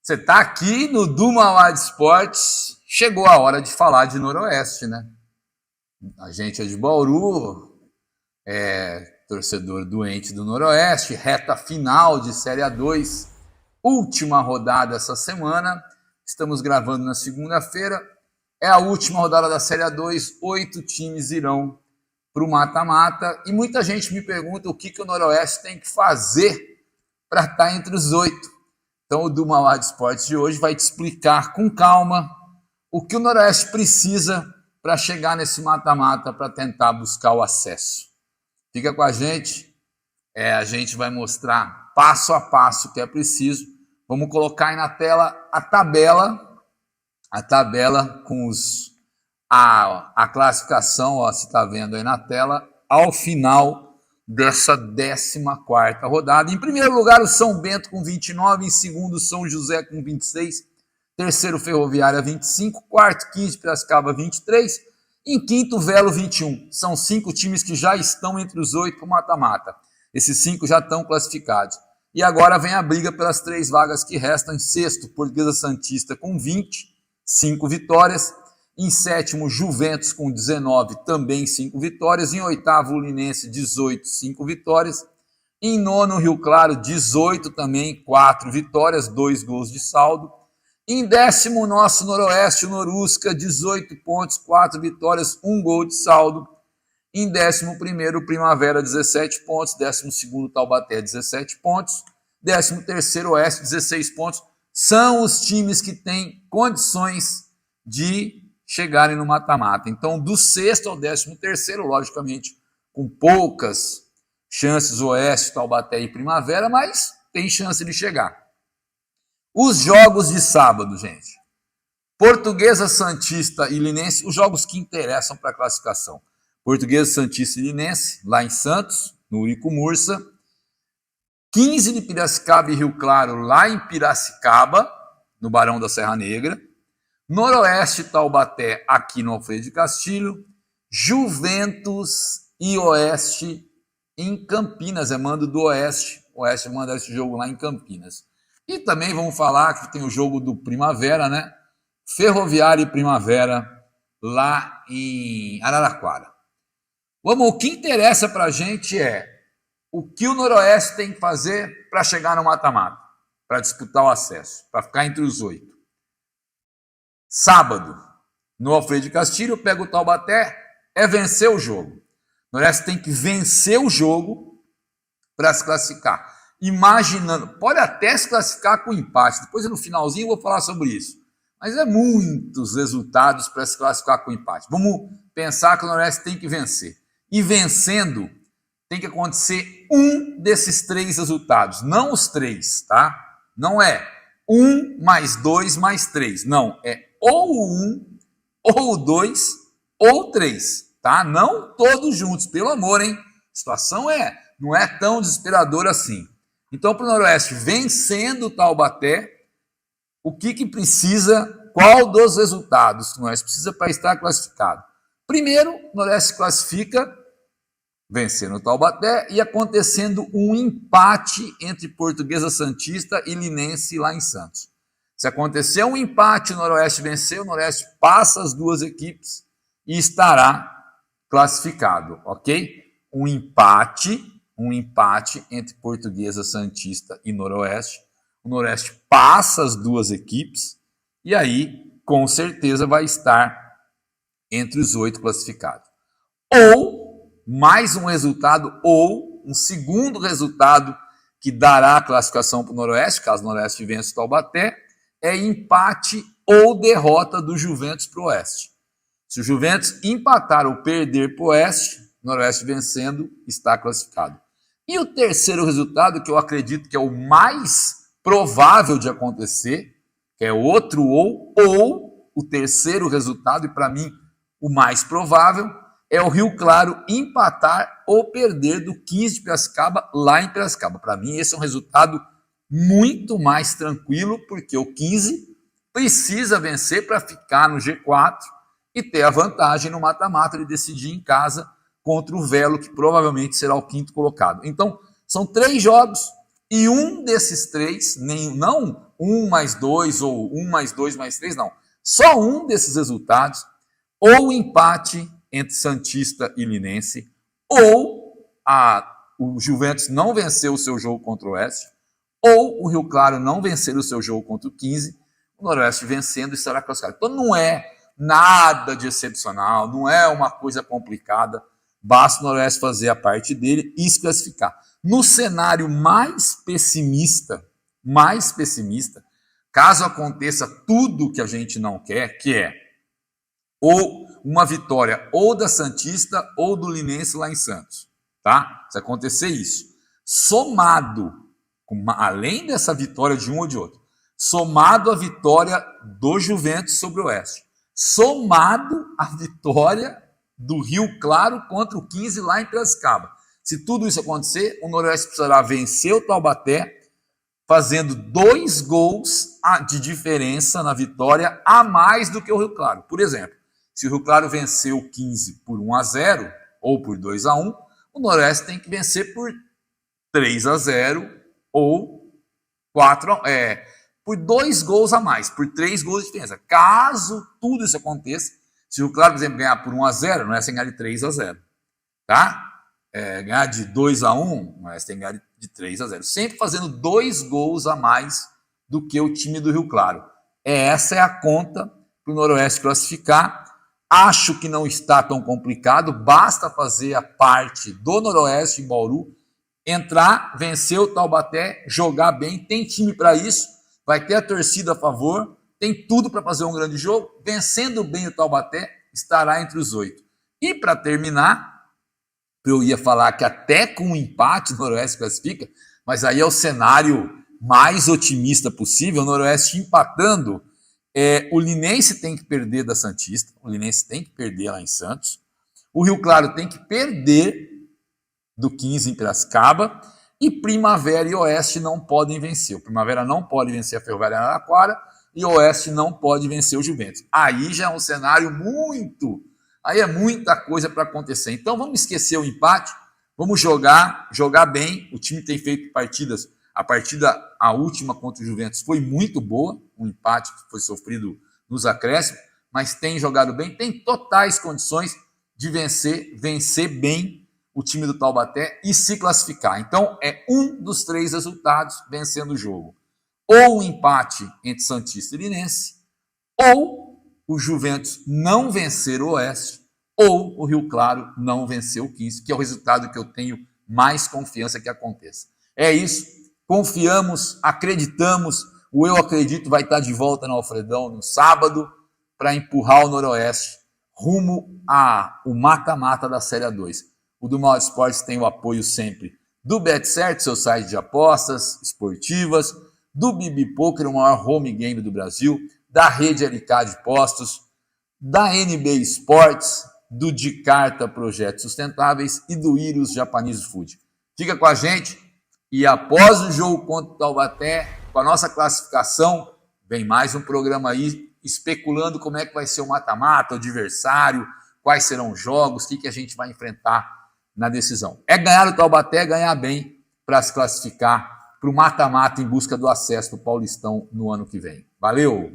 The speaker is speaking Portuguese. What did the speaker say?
Você está aqui no Do Mauá de Esportes, chegou a hora de falar de Noroeste, né? A gente é de Bauru, torcedor doente do Noroeste, reta final de Série A2, última rodada essa semana. Estamos gravando na segunda-feira, é a última rodada da Série A2, 8 times irão para o mata-mata, e muita gente me pergunta o que o Noroeste tem que fazer para estar entre os 8. Então, o Do Mauá de Esportes de hoje vai te explicar com calma o que o Noroeste precisa para chegar nesse mata-mata, para tentar buscar o acesso. Fica com a gente a gente vai mostrar passo a passo o que é preciso. Vamos colocar aí na tela a tabela com a classificação, ó, você está vendo aí na tela, ao final dessa 14ª rodada. Em primeiro lugar, o São Bento com 29, em segundo, São José com 26, terceiro, Ferroviária 25, quarto, 15, Piracicaba 23, em quinto, Velo 21. São 5 times que já estão entre os 8 para o mata-mata. Esses 5 já estão classificados. E agora vem a briga pelas 3 vagas que restam. Em sexto, Portuguesa Santista com 20, 5 vitórias. Em sétimo, Juventus com 19, também 5 vitórias. Em oitavo, Ulinense, 18, 5 vitórias. Em nono, Rio Claro, 18 também, 4 vitórias, 2 gols de saldo. Em décimo, nosso Noroeste, o Norusca, 18 pontos, 4 vitórias, 1 gol de saldo. Em 11º, Primavera, 17 pontos. 12º, Taubaté, 17 pontos. 13º, Oeste, 16 pontos. São os times que têm condições de chegarem no mata-mata. Então, do 6º ao 13º, logicamente, com poucas chances, Oeste, Taubaté e Primavera, mas tem chance de chegar. Os jogos de sábado, gente. Portuguesa, Santista e Linense, os jogos que interessam para a classificação. Portuguesa, Santista e Linense, lá em Santos, no Urico Mursa. 15 de Piracicaba e Rio Claro, lá em Piracicaba, no Barão da Serra Negra. Noroeste, Taubaté, aqui no Alfredo de Castilho. Juventus e Oeste em Campinas, é mando do Oeste. O Oeste manda esse jogo lá em Campinas. E também vamos falar que tem o jogo do Primavera, né? Ferroviária e Primavera, lá em Araraquara. O que interessa para a gente é o que o Noroeste tem que fazer para chegar no mata-mata, para disputar o acesso, para ficar entre os 8. Sábado, no Alfredo de Castilho, pega o Taubaté, é vencer o jogo. O Noroeste tem que vencer o jogo para se classificar. Imaginando, pode até se classificar com empate, depois no finalzinho eu vou falar sobre isso. Mas é muitos resultados para se classificar com empate. Vamos pensar que o Noroeste tem que vencer. E vencendo, tem que acontecer um desses 3 resultados, não os 3, tá? Não é 1 mais 2 mais 3, não, é ou 1, ou 2, ou 3, tá? Não todos juntos, pelo amor, hein? A situação não é tão desesperadora assim. Então, para o Noroeste, vencendo o Taubaté, o que precisa, qual dos resultados que o Noroeste precisa para estar classificado? Primeiro, o Noroeste classifica vencendo o Taubaté e acontecendo um empate entre Portuguesa Santista e Linense lá em Santos. Se acontecer um empate, o Noroeste venceu, o Noroeste passa as 2 equipes e estará classificado, ok? Um empate entre Portuguesa, Santista e Noroeste. O Noroeste passa as 2 equipes e aí, com certeza, vai estar entre os 8 classificados. Ou, mais um resultado, ou um segundo resultado que dará a classificação para o Noroeste, caso o Noroeste vença o Taubaté, é empate ou derrota do Juventus para o Oeste. Se o Juventus empatar ou perder para o Oeste, o Noroeste vencendo, está classificado. E o terceiro resultado, que eu acredito que é o mais provável de acontecer, que é outro ou o terceiro resultado, e para mim o mais provável, é o Rio Claro empatar ou perder do 15 de Piracicaba lá em Piracicaba. Para mim esse é um resultado muito mais tranquilo, porque o 15 precisa vencer para ficar no G4 e ter a vantagem no mata-mata de decidir em casa contra o Velo, que provavelmente será o 5º colocado. Então, são 3 jogos, E um desses três, não 1 mais 2 ou 1 mais 2 mais 3, não. Só um desses resultados, ou empate entre Santista e Linense, ou o Juventus não venceu o seu jogo contra o Oeste, ou o Rio Claro não vencer o seu jogo contra o 15, o Noroeste vencendo estará classificado. Então não é nada de excepcional, não é uma coisa complicada, basta o Noroeste fazer a parte dele e se classificar. No cenário mais pessimista, caso aconteça tudo que a gente não quer, que é ou uma vitória ou da Santista ou do Linense lá em Santos, tá? Se acontecer isso, somado, além dessa vitória de um ou de outro, somado a vitória do Juventus sobre o Oeste, somado a vitória do Rio Claro contra o 15 lá em Piracicaba. Se tudo isso acontecer, o Noroeste precisará vencer o Taubaté, fazendo 2 gols de diferença na vitória a mais do que o Rio Claro. Por exemplo, se o Rio Claro venceu o 15 por 1-0 ou por 2-1, o Noroeste tem que vencer por 3-0 ou por 2 gols a mais, por 3 gols de diferença. Caso tudo isso aconteça, se o Rio Claro, por exemplo, ganhar por 1-0, o Noroeste tem que ganhar de 3-0. Tá? Ganhar de 2-1, mas tem que ganhar de 3-0. Sempre fazendo 2 gols a mais do que o time do Rio Claro. Essa é a conta para o Noroeste classificar. Acho que não está tão complicado, basta fazer a parte do Noroeste em Bauru, entrar, vencer o Taubaté, jogar bem, tem time para isso, vai ter a torcida a favor, tem tudo para fazer um grande jogo, vencendo bem o Taubaté, estará entre os 8. E para terminar, eu ia falar que até com um empate o Noroeste classifica, mas aí é o cenário mais otimista possível, o Noroeste empatando, o Linense tem que perder da Santista, o Linense tem que perder lá em Santos, o Rio Claro tem que perder do 15 em Piracicaba, e Primavera e Oeste não podem vencer. O Primavera não pode vencer a Ferroviária Araraquara, e o Oeste não pode vencer o Juventus. Aí já é um cenário aí é muita coisa para acontecer. Então vamos esquecer o empate, vamos jogar bem. O time tem feito partidas, a última contra o Juventus foi muito boa, um empate que foi sofrido nos acréscimos, mas tem jogado bem, tem totais condições de vencer bem o time do Taubaté e se classificar. Então é um dos 3 resultados vencendo o jogo. Ou um empate entre Santista e Linense, ou o Juventus não vencer o Oeste, ou o Rio Claro não vencer o 15, que é o resultado que eu tenho mais confiança que aconteça. É isso, confiamos, acreditamos, o Eu Acredito vai estar de volta no Alfredão no sábado para empurrar o Noroeste rumo ao mata-mata da Série A2. O do Mal Esportes tem o apoio sempre do BetCert, seu site de apostas esportivas, do BB Poker, o maior home game do Brasil, da Rede LK de Postos, da NB Esportes, do De Carta Projetos Sustentáveis e do Irus Japanese Food. Fica com a gente e após o jogo contra o Taubaté, com a nossa classificação, vem mais um programa aí especulando como é que vai ser o mata-mata, o adversário, quais serão os jogos, o que a gente vai enfrentar na decisão. É ganhar o Taubaté, ganhar bem para se classificar para o mata-mata em busca do acesso para o Paulistão no ano que vem. Valeu!